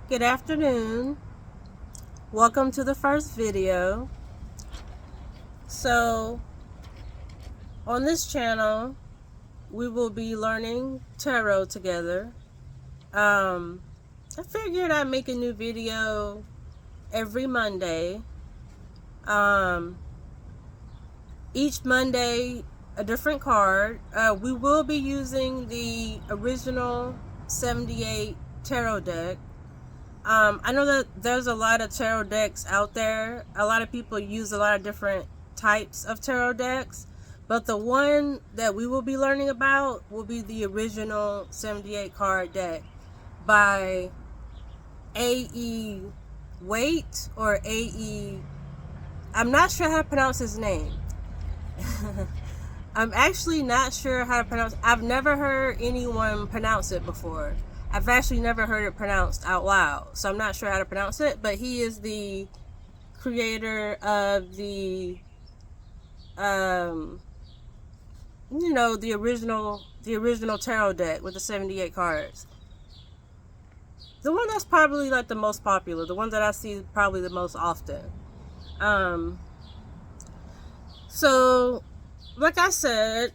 Good afternoon. Welcome to the first video. So, on this channel, we will be learning tarot together. I figured I'd make a new video every Monday. Each Monday, a different card. We will be using the original 78 tarot deck. I know that there's a lot of tarot decks out there. A lot of people use a lot of different types of tarot decks, but the one that we will be learning about will be the original 78 card deck by A.E. Waite or A.E. I'm not sure how to pronounce his name. I'm actually not sure how to pronounce. I've never heard anyone pronounce it before. I've actually never heard it pronounced out loud, so I'm not sure how to pronounce it, but he is the creator of the the original tarot deck with the 78 cards. The one that's probably like the most popular, the one that I see probably the most often. So like I said,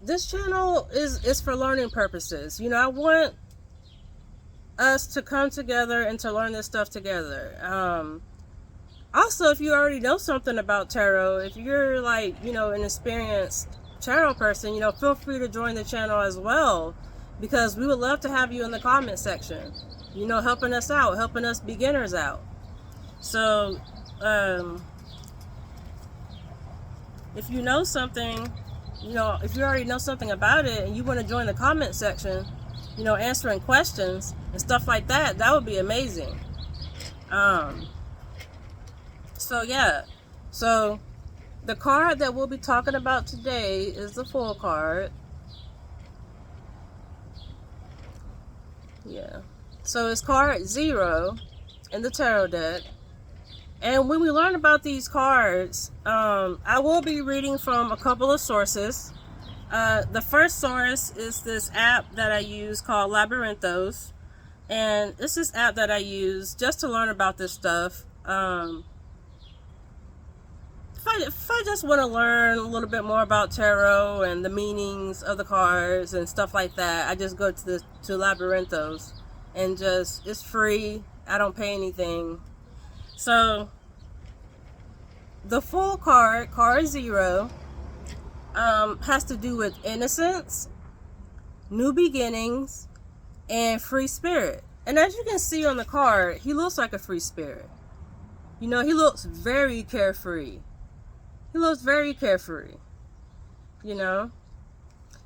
this channel is for learning purposes. I want us to come together and to learn this stuff together. Also, if you already know something about tarot, if you're like, an experienced tarot person, feel free to join the channel as well, because we would love to have you in the comment section, helping us out, helping us beginners out. So, if you know something, if you already know something about it and you want to join the comment section, answering questions and stuff like that, that would be amazing. So yeah, so the card that we'll be talking about today is the Fool card. Yeah, so it's card 0 in the tarot deck. And when we learn about these cards, I will be reading from a couple of sources. The first source is this app that I use called Labyrinthos. And it's this app that I use just to learn about this stuff. If I just want to learn a little bit more about tarot and the meanings of the cards and stuff like that, I just go to Labyrinthos, and it's free. I don't pay anything. So the Fool card, card 0, has to do with innocence, new beginnings, and free spirit. And as you can see on the card, he looks like a free spirit. He looks very carefree. He looks very carefree.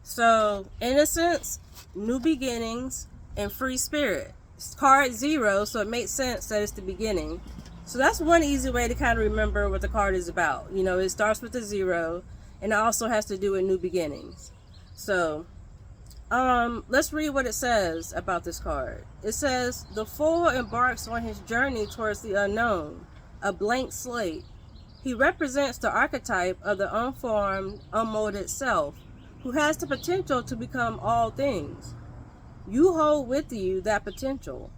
So innocence, new beginnings, and free spirit. It's card 0, so it makes sense that it's the beginning. So that's one easy way to kind of remember what the card is about. It starts with a 0, and it also has to do with new beginnings. So, let's read what it says about this card. It says, the Fool embarks on his journey towards the unknown, a blank slate. He represents the archetype of the unformed, unmolded self, who has the potential to become all things. You hold with you that potential,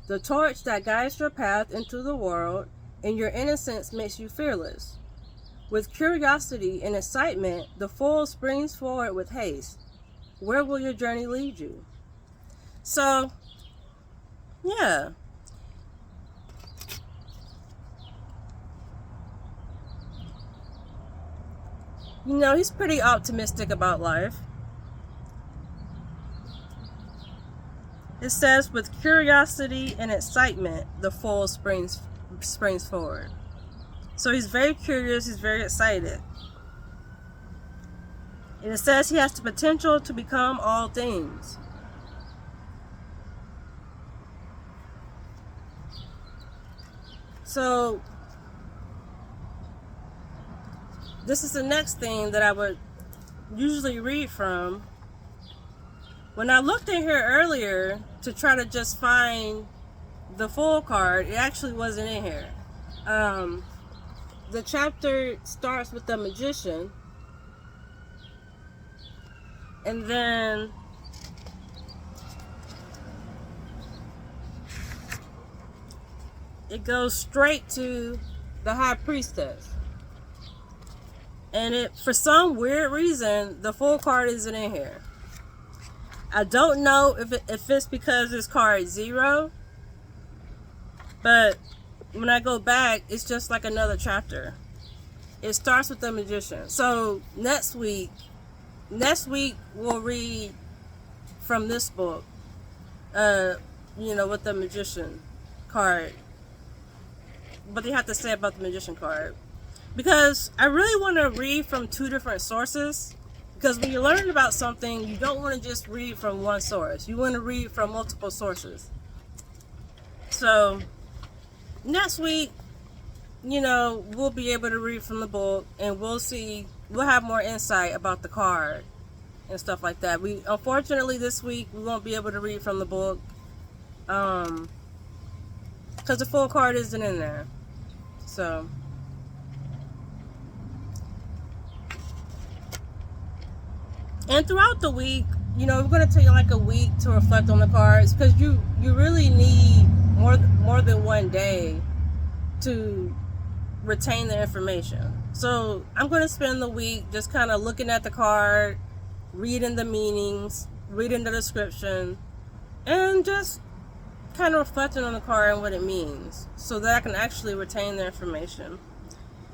the torch that guides your path into the world, and your innocence makes you fearless. With curiosity and excitement, the Fool springs forward with haste. Where will your journey lead you? So, yeah. He's pretty optimistic about life. It says, with curiosity and excitement, the Fool springs forward. So he's very curious, he's very excited. And it says he has the potential to become all things. So this is the next thing that I would usually read from. When I looked in here earlier to try to just find the Fool card, it actually wasn't in here. The chapter starts with the Magician, and then it goes straight to the high priestess. And for some weird reason, the full card isn't in here. I don't know if it's because it's card 0, but when I go back, it's just like another chapter. It starts with the magician. So next week we'll read from this book, with the magician card. What they have to say about the magician card. Because I really want to read from 2 different sources. Because when you're learning about something, you don't want to just read from one source. You want to read from multiple sources. So next week, we'll be able to read from the book, and we'll have more insight about the card and stuff like that. Unfortunately this week we won't be able to read from the book, because the full card isn't in there. So and throughout the week, we're going to take like a week to reflect on the cards, because you really need more than one day to retain the information. So I'm going to spend the week just kind of looking at the card, reading the meanings, reading the description, and just kind of reflecting on the card and what it means, so that I can actually retain the information.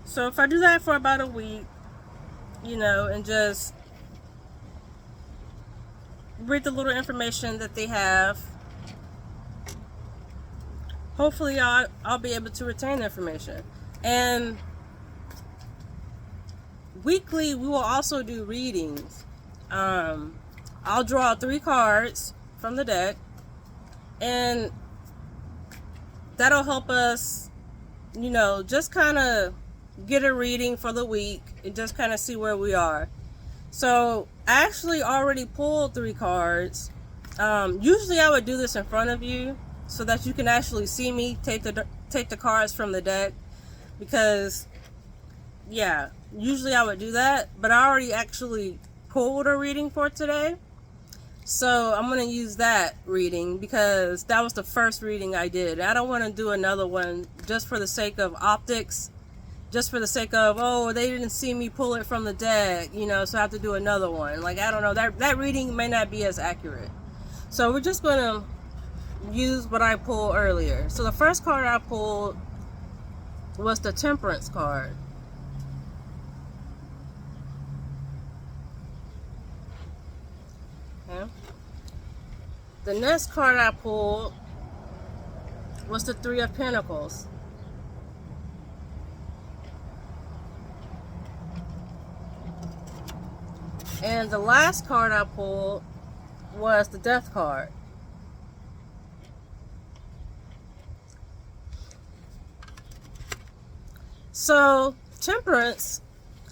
So if I do that for about a week, and just read the little information that they have, hopefully I'll be able to retain the information. And weekly we will also do readings. I'll draw 3 cards from the deck, and that'll help us, just kind of get a reading for the week and just kind of see where we are. So I actually already pulled 3 cards. Usually I would do this in front of you so that you can actually see me take the cards from the deck, because usually I would do that, but I already actually pulled a reading for today. So I'm going to use that reading because that was the first reading I did. I don't want to do another one just for the sake of optics, just for the sake of, oh, they didn't see me pull it from the deck, so I have to do another one. Like, I don't know, that reading may not be as accurate. So we're just going to use what I pulled earlier. So the first card I pulled was the Temperance card. Okay. The next card I pulled was the 3 of Pentacles. And the last card I pulled was the Death card. So Temperance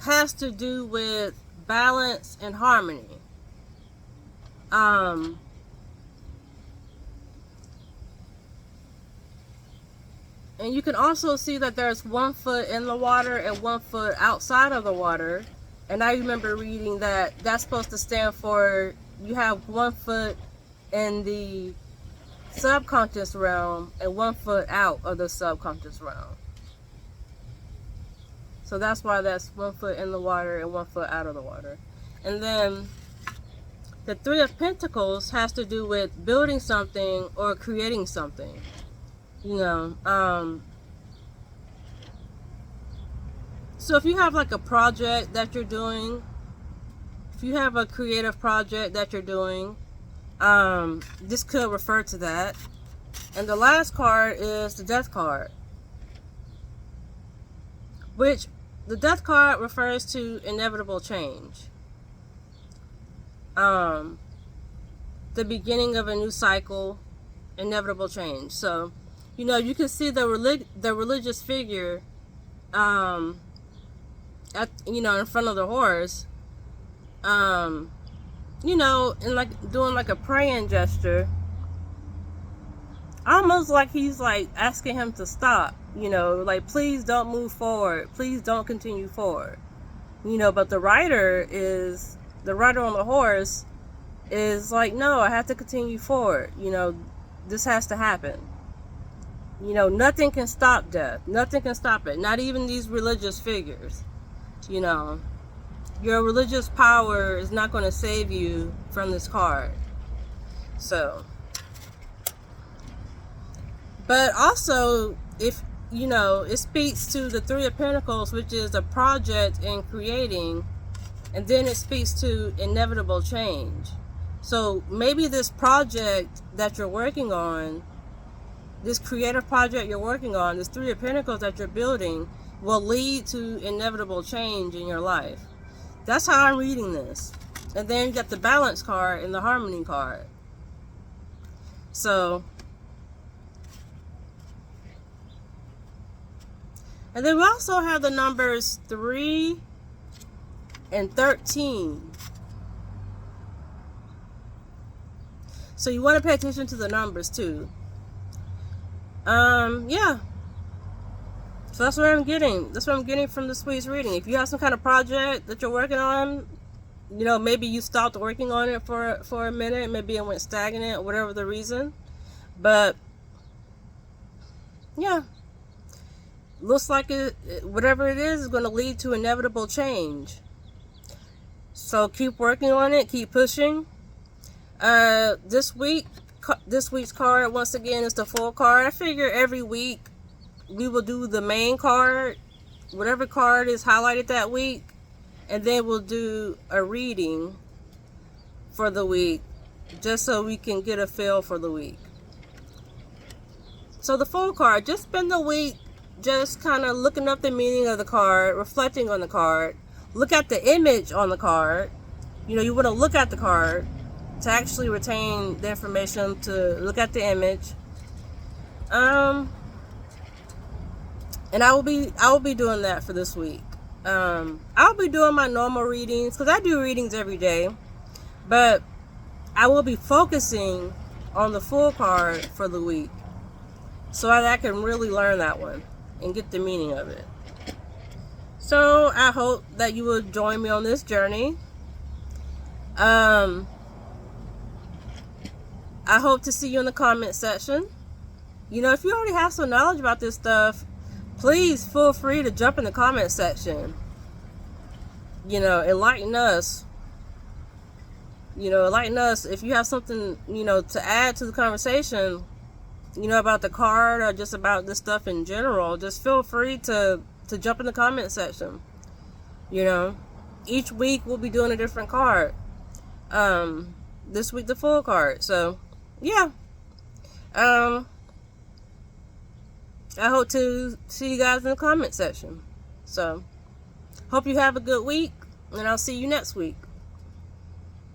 has to do with balance and harmony. And you can also see that there's 1 foot in the water and 1 foot outside of the water. And I remember reading that that's supposed to stand for, you have 1 foot in the subconscious realm and 1 foot out of the subconscious realm. So that's why that's 1 foot in the water and 1 foot out of the water. And then the 3 of Pentacles has to do with building something or creating something. So if you have like a project that you're doing, if you have a creative project that you're doing, this could refer to that. And the last card is the Death card, which the Death card refers to inevitable change. The beginning of a new cycle, inevitable change. So, you can see the religious figure, in front of the horse, and like doing like a praying gesture, almost like he's like asking him to stop, like, please don't move forward, please don't continue forward, but the rider on the horse is like, no, I have to continue forward, this has to happen. You know, nothing can stop death. Nothing can stop it. Not even these religious figures. You know, your religious power is not going to save you from this card. So, but also, if you know, it speaks to the Three of Pentacles, which is a project in creating, and then it speaks to inevitable change. So maybe this project that you're working on, this creative project you're working on, this Three of Pentacles that you're building, will lead to inevitable change in your life. That's how I'm reading this. And then you got the Balance card and the Harmony card. So, and then we also have the numbers 3 and 13. So you want to pay attention to the numbers too. Yeah. So that's what I'm getting. That's what I'm getting from this week's reading. If you have some kind of project that you're working on, you know, maybe you stopped working on it for a minute, maybe it went stagnant, or whatever the reason. But yeah, looks like whatever it is going to lead to inevitable change. So keep working on it, keep pushing. This week's card, once again, is the Fool card. I figure every week we will do the main card, whatever card is highlighted that week, and then we'll do a reading for the week, just so we can get a feel for the week. So the Fool card, just spend the week just kind of looking up the meaning of the card, reflecting on the card. Look at the image on the card. You know, you want to look at the card to actually retain the information, to look at the image. And I will be doing that for this week. I'll be doing my normal readings, because I do readings every day, but I will be focusing on the Fool card for the week, so that I can really learn that one and get the meaning of it. So I hope that you will join me on this journey. I hope to see you in the comment section. You know, if you already have some knowledge about this stuff, please feel free to jump in the comment section. You know, enlighten us. You know, enlighten us. If you have something, you know, to add to the conversation, you know, about the card or just about this stuff in general, just feel free to jump in the comment section. You know, each week we'll be doing a different card. This week the Fool card. So, yeah. I hope to see you guys in the comment section. So, hope you have a good week, and I'll see you next week.